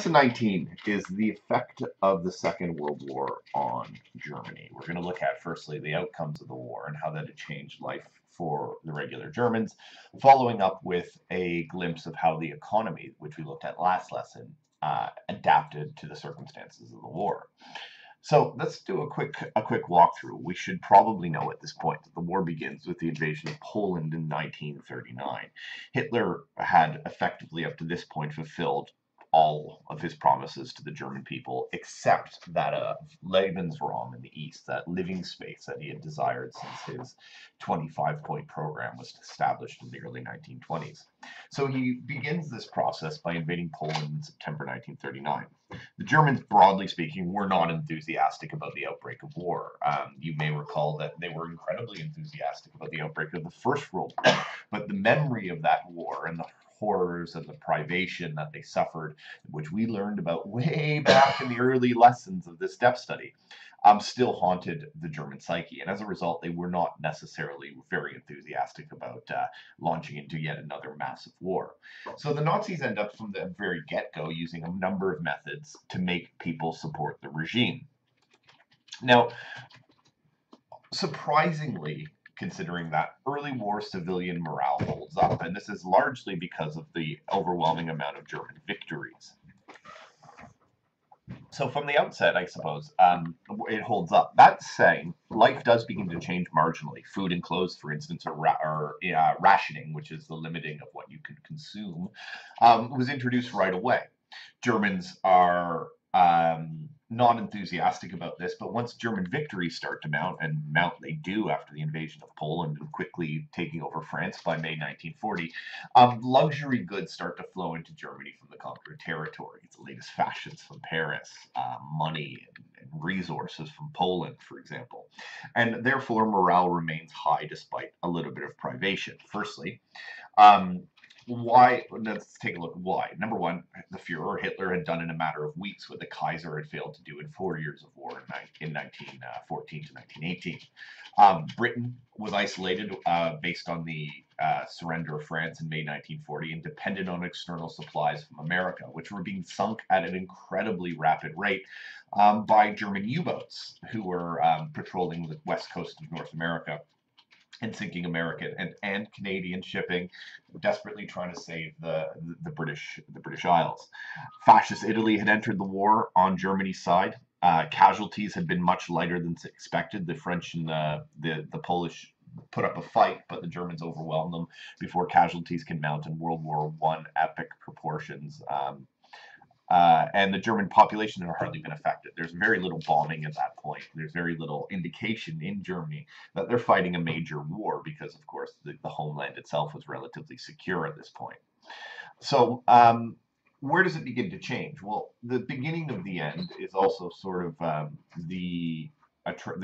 Lesson 19 is the effect of the Second World War on Germany. We're going to look at, firstly, the outcomes of the war and how that had changed life for the regular Germans, following up with a glimpse of how the economy, which we looked at last lesson, adapted to the circumstances of the war. So let's do a quick walkthrough. We should probably know at this point that the war begins with the invasion of Poland in 1939. Hitler had effectively up to this point fulfilled all of his promises to the German people, except that Lebensraum in the east, that living space that he had desired since his 25-point program was established in the early 1920s. So he begins this process by invading Poland in September 1939. The Germans, broadly speaking, were not enthusiastic about the outbreak of war. You may recall that they were incredibly enthusiastic about the outbreak of the First World War, but the memory of that war and the horrors and the privation that they suffered, which we learned about way back in the early lessons of this depth study, still haunted the German psyche. And as a result, they were not necessarily very enthusiastic about launching into yet another massive war. So the Nazis end up from the very get-go using a number of methods to make people support the regime. Now, surprisingly, considering that early war civilian morale holds up, and this is largely because of the overwhelming amount of German victories. So from the outset, I suppose, it holds up. That saying, life does begin to change marginally. Food and clothes, for instance, or rationing, which is the limiting of what you can consume, was introduced right away. Germans are not enthusiastic about this, but once German victories start to mount, and mount they do after the invasion of Poland and quickly taking over France by May 1940, luxury goods start to flow into Germany from the conquered territory. The latest fashions from Paris, money and resources from Poland, for example. And therefore, morale remains high despite a little bit of privation. Firstly, why? Let's take a look at why. Number one, the Fuhrer, Hitler, had done in a matter of weeks what the Kaiser had failed to do in 4 years of war in 1914 to 1918. Britain was isolated based on the surrender of France in May 1940 and depended on external supplies from America, which were being sunk at an incredibly rapid rate by German U-boats who were patrolling the west coast of North America and sinking American and Canadian shipping, desperately trying to save the British Isles. Fascist Italy had entered the war on Germany's side. Casualties had been much lighter than expected. The French and the Polish put up a fight, but the Germans overwhelmed them before casualties can mount in World War I epic proportions. And the German population had hardly been affected. There's very little bombing at that point. There's very little indication in Germany that they're fighting a major war because, of course, the homeland itself was relatively secure at this point. So where does it begin to change? Well, the beginning of the end is also sort of the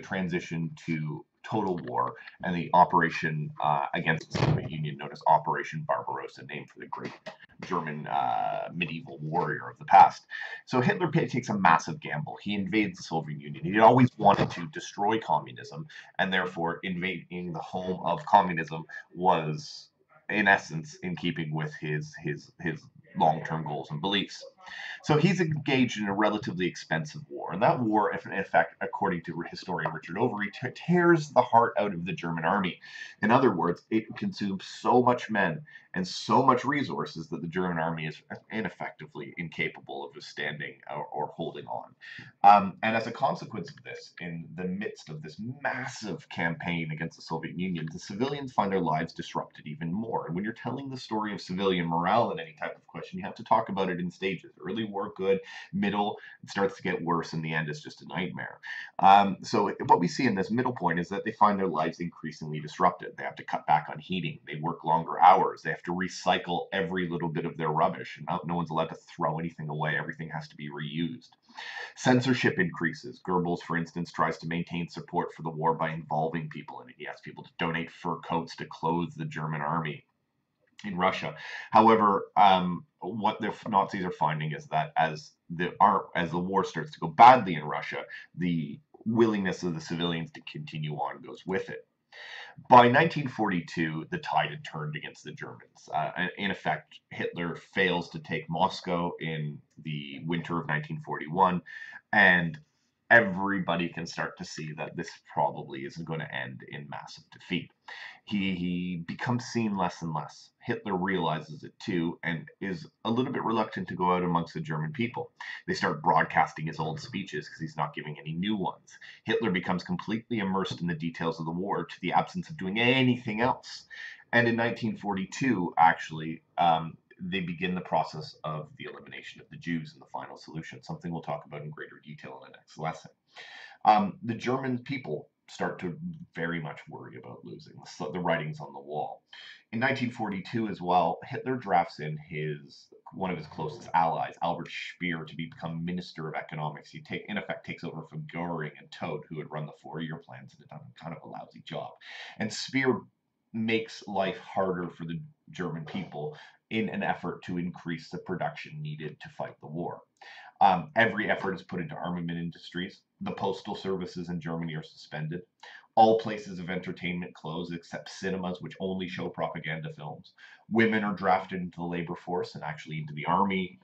transition to total war and the operation against the Soviet Union known as Operation Barbarossa, named for the great German medieval warrior of the past. So Hitler takes a massive gamble. He invades the Soviet Union. He always wanted to destroy communism, and therefore invading the home of communism was, in essence, in keeping with his long-term goals and beliefs. So he's engaged in a relatively expensive war, and that war, in fact, according to historian Richard Overy, tears the heart out of the German army. In other words, it consumes so much men and so much resources that the German army is ineffectively incapable of withstanding or holding on. And as a consequence of this, in the midst of this massive campaign against the Soviet Union, the civilians find their lives disrupted even more. And when you're telling the story of civilian morale in any type of question, you have to talk about it in stages. Early war, good. Middle, it starts to get worse. In the end, it's just a nightmare. So what we see in this middle point is that they find their lives increasingly disrupted. They have to cut back on heating. They work longer hours. They have to recycle every little bit of their rubbish. And no one's allowed to throw anything away. Everything has to be reused. Censorship increases. Goebbels, for instance, tries to maintain support for the war by involving people in it. He asks people to donate fur coats to clothe the German army in Russia. However, what the Nazis are finding is that as the war starts to go badly in Russia, the willingness of the civilians to continue on goes with it. By 1942, the tide had turned against the Germans. In effect, Hitler fails to take Moscow in the winter of 1941, and everybody can start to see that this probably isn't going to end in massive defeat. He becomes seen less and less. Hitler realizes it too and is a little bit reluctant to go out amongst the German people. They start broadcasting his old speeches because he's not giving any new ones. Hitler becomes completely immersed in the details of the war to the absence of doing anything else. And in 1942, actually, they begin the process of the elimination of the Jews in the final solution, something we'll talk about in greater detail in the next lesson. The German people start to very much worry about losing. The writing's on the wall. In 1942 as well, Hitler drafts in one of his closest allies, Albert Speer, to become Minister of Economics. He in effect takes over from Goering and Todt, who had run the four-year plans and had done kind of a lousy job. And Speer makes life harder for the German people in an effort to increase the production needed to fight the war. Every effort is put into armament industries. The postal services in Germany are suspended. All places of entertainment close except cinemas, which only show propaganda films. Women are drafted into the labor force and actually into the army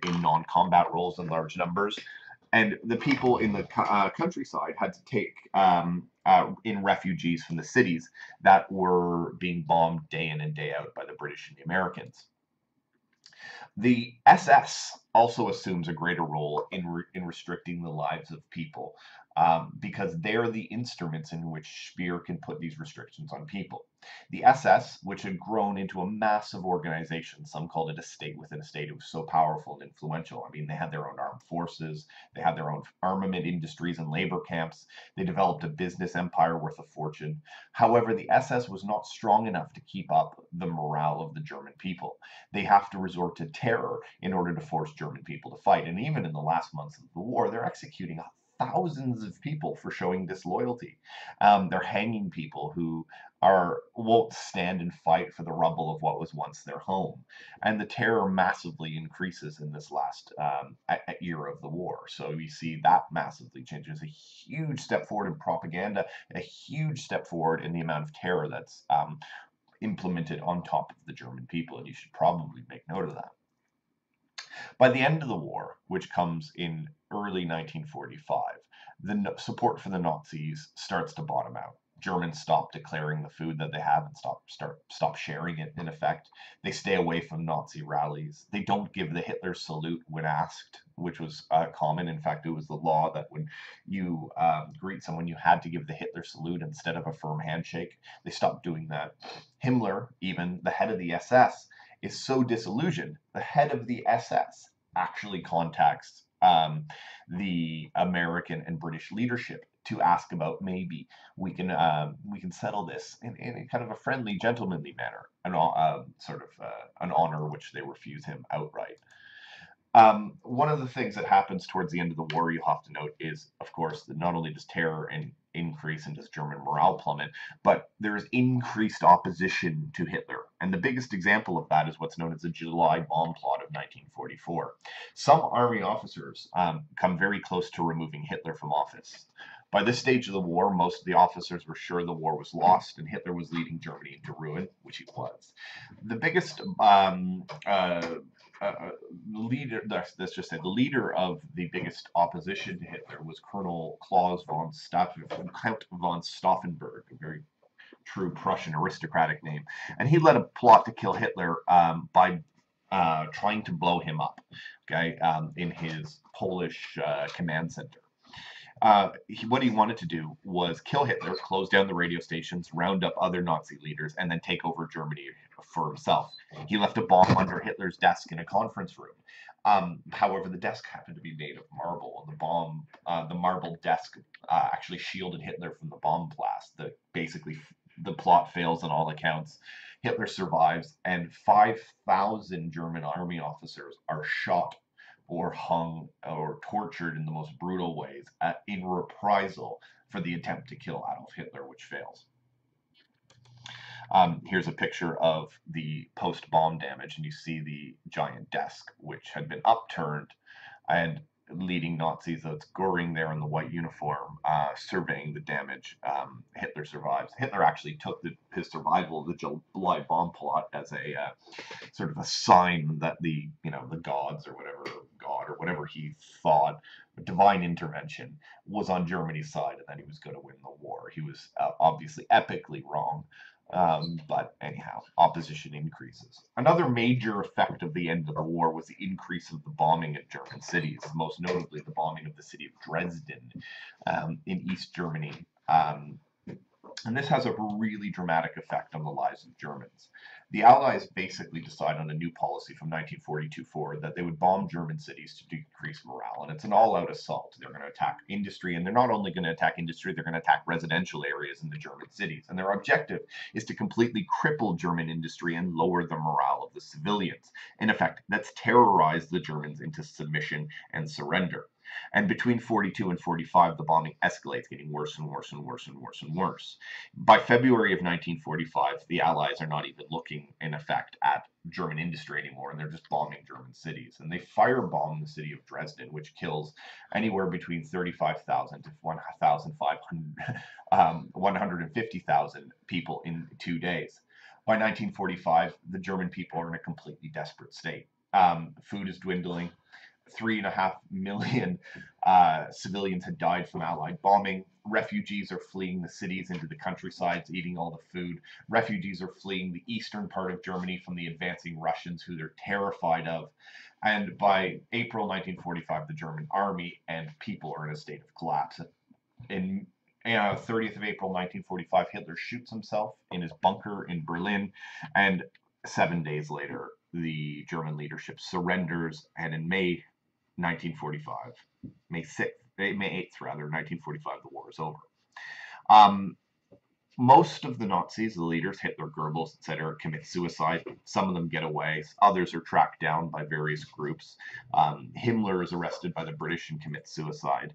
in non-combat roles in large numbers. And the people in the countryside had to take in refugees from the cities that were being bombed day in and day out by the British and the Americans. The SS also assumes a greater role in restricting the lives of people because they're the instruments in which Speer can put these restrictions on people. The SS, which had grown into a massive organization, some called it a state within a state, it was so powerful and influential. I mean, they had their own armed forces, they had their own armament industries and labor camps, they developed a business empire worth a fortune. However, the SS was not strong enough to keep up the morale of the German people. They have to resort to terror in order to force German people to fight. And even in the last months of the war, they're executing thousands of people for showing disloyalty. They're hanging people who won't stand and fight for the rubble of what was once their home. And the terror massively increases in this last year of the war. So we see that massively change. There's a huge step forward in propaganda, a huge step forward in the amount of terror that's implemented on top of the German people, and you should probably make note of that. By the end of the war, which comes in early 1945, the support for the Nazis starts to bottom out. Germans stop declaring the food that they have and stop sharing it, in effect. They stay away from Nazi rallies. They don't give the Hitler salute when asked, which was common. In fact, it was the law that when you greet someone, you had to give the Hitler salute instead of a firm handshake. They stopped doing that. Himmler, even the head of the SS, is so disillusioned. The head of the SS actually contacts the American and British leadership to ask about maybe we can settle this in a kind of a friendly, gentlemanly manner, an honor which they refuse him outright. One of the things that happens towards the end of the war, you have to note, is, of course, that not only does terror increase and does German morale plummet, but there is increased opposition to Hitler. And the biggest example of that is what's known as the July bomb plot of 1944. Some army officers come very close to removing Hitler from office. By this stage of the war, most of the officers were sure the war was lost and Hitler was leading Germany into ruin, which he was. The biggest leader, let's just say, the leader of the biggest opposition to Hitler was Colonel Count von Stauffenberg, a very true Prussian aristocratic name, and he led a plot to kill Hitler by trying to blow him up, in his Polish command center. What he wanted to do was kill Hitler, close down the radio stations, round up other Nazi leaders, and then take over Germany for himself. He left a bomb under Hitler's desk in a conference room. However, the desk happened to be made of marble, and the marble desk actually shielded Hitler from the bomb blast. The plot fails on all accounts. Hitler survives, and 5,000 German army officers are shot or hung or tortured in the most brutal ways in reprisal for the attempt to kill Adolf Hitler, which fails. Here's a picture of the post-bomb damage, and you see the giant desk, which had been upturned, and leading Nazis. That's Goering there in the white uniform, surveying the damage. Hitler survives. Hitler actually took his survival of the July bomb plot as a sort of a sign that the gods or whatever, God or whatever he thought, divine intervention, was on Germany's side and that he was going to win the war. He was obviously epically wrong. But anyhow, opposition increases. Another major effect of the end of the war was the increase of the bombing at German cities, most notably the bombing of the city of Dresden in East Germany. And this has a really dramatic effect on the lives of Germans. The Allies basically decide on a new policy from 1942 forward that they would bomb German cities to decrease morale. And it's an all-out assault. They're going to attack industry, and they're not only going to attack industry, they're going to attack residential areas in the German cities. And their objective is to completely cripple German industry and lower the morale of the civilians. In effect, that's terrorize the Germans into submission and surrender. And between 42 and 45, the bombing escalates, getting worse and worse and worse and worse and worse. By February of 1945, the Allies are not even looking, in effect, at German industry anymore, and they're just bombing German cities. And they firebomb the city of Dresden, which kills anywhere between 35,000 to 150,000 people in 2 days. By 1945, the German people are in a completely desperate state. Food is dwindling. 3.5 million civilians had died from Allied bombing. Refugees are fleeing the cities into the countrysides, eating all the food. Refugees are fleeing the eastern part of Germany from the advancing Russians, who they're terrified of. And by April 1945, the German army and people are in a state of collapse. In 30th of April 1945, Hitler shoots himself in his bunker in Berlin, and 7 days later, the German leadership surrenders, and in May 1945, May 8th, 1945, the war is over. Most of the Nazis, the leaders, Hitler, Goebbels, etc., commit suicide. Some of them get away. Others are tracked down by various groups. Himmler is arrested by the British and commits suicide.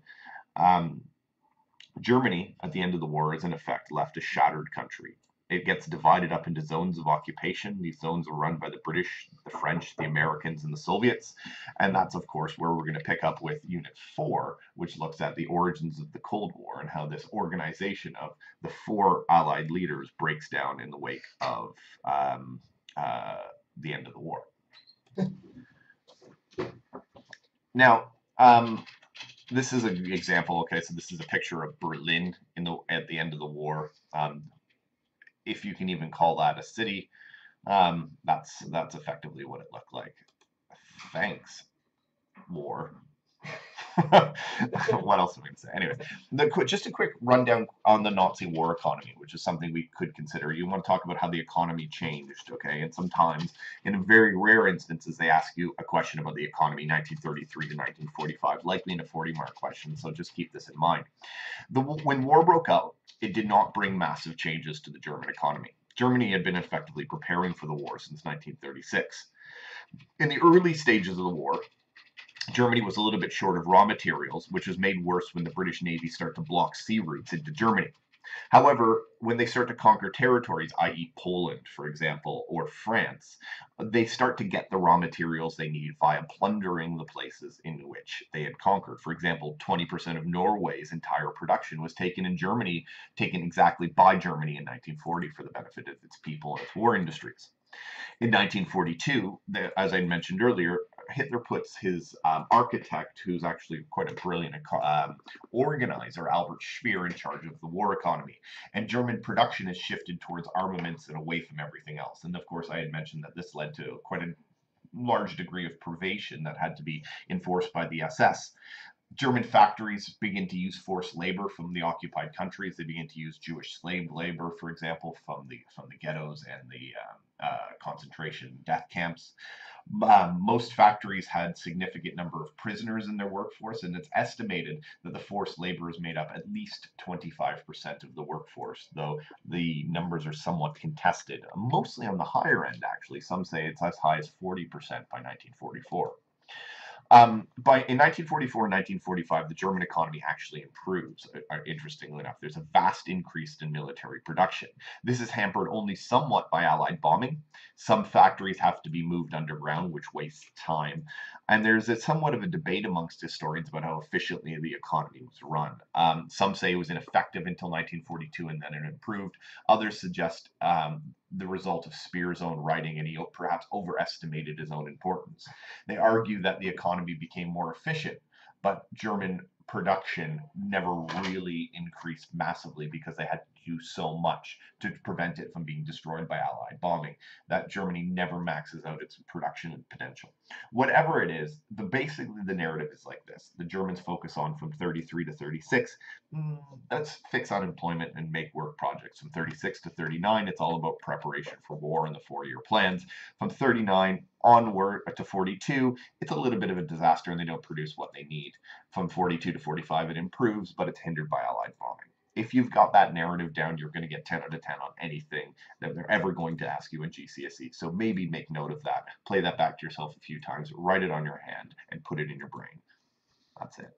Germany, at the end of the war, is in effect left a shattered country. It gets divided up into zones of occupation. These zones are run by the British, the French, the Americans, and the Soviets. And that's, of course, where we're going to pick up with Unit 4, which looks at the origins of the Cold War and how this organization of the 4 Allied leaders breaks down in the wake of the end of the war. Now, this is an example. Okay, so this is a picture of Berlin at the end of the war. If you can even call that a city, that's effectively what it looked like. Thanks, war. What else am I going to say? Anyways, just a quick rundown on the Nazi war economy, which is something we could consider. You want to talk about how the economy changed, okay? And sometimes, in very rare instances, they ask you a question about the economy 1933 to 1945, likely in a 40-mark question, so just keep this in mind. When war broke out, it did not bring massive changes to the German economy. Germany had been effectively preparing for the war since 1936. In the early stages of the war, Germany was a little bit short of raw materials, which was made worse when the British Navy started to block sea routes into Germany. However, when they start to conquer territories, i.e. Poland, for example, or France, they start to get the raw materials they need via plundering the places in which they had conquered. For example, 20% of Norway's entire production was taken exactly by Germany in 1940 for the benefit of its people and its war industries. In 1942, as I mentioned earlier, Hitler puts his architect, who's actually quite a brilliant organizer, Albert Speer, in charge of the war economy. And German production is shifted towards armaments and away from everything else. And of course, I had mentioned that this led to quite a large degree of privation that had to be enforced by the SS. German factories begin to use forced labor from the occupied countries. They begin to use Jewish slave labor, for example, from the ghettos and the concentration death camps. Most factories had significant number of prisoners in their workforce, and it's estimated that the forced labor is made up at least 25% of the workforce, though the numbers are somewhat contested, mostly on the higher end, actually. Some say it's as high as 40% by 1944. In 1944 and 1945, the German economy actually improves. Interestingly enough, there's a vast increase in military production. This is hampered only somewhat by Allied bombing. Some factories have to be moved underground, which wastes time. And there's somewhat of a debate amongst historians about how efficiently the economy was run. Some say it was ineffective until 1942 and then it improved. Others suggest the result of Speer's own writing, and he perhaps overestimated his own importance. They argue that the economy became more efficient, but German production never really increased massively because they had to do so much to prevent it from being destroyed by Allied bombing that Germany never maxes out its production potential. Whatever it is, basically the narrative is like this. The Germans focus on from 33 to 36, let's fix unemployment and make work projects. From 36 to 39, it's all about preparation for war and the four-year plans. From 39 onward to 42, it's a little bit of a disaster and they don't produce what they need. From 42 to 45, it improves, but it's hindered by Allied bombing. If you've got that narrative down, you're going to get 10 out of 10 on anything that they're ever going to ask you in GCSE. So maybe make note of that. Play that back to yourself a few times, write it on your hand, and put it in your brain. That's it.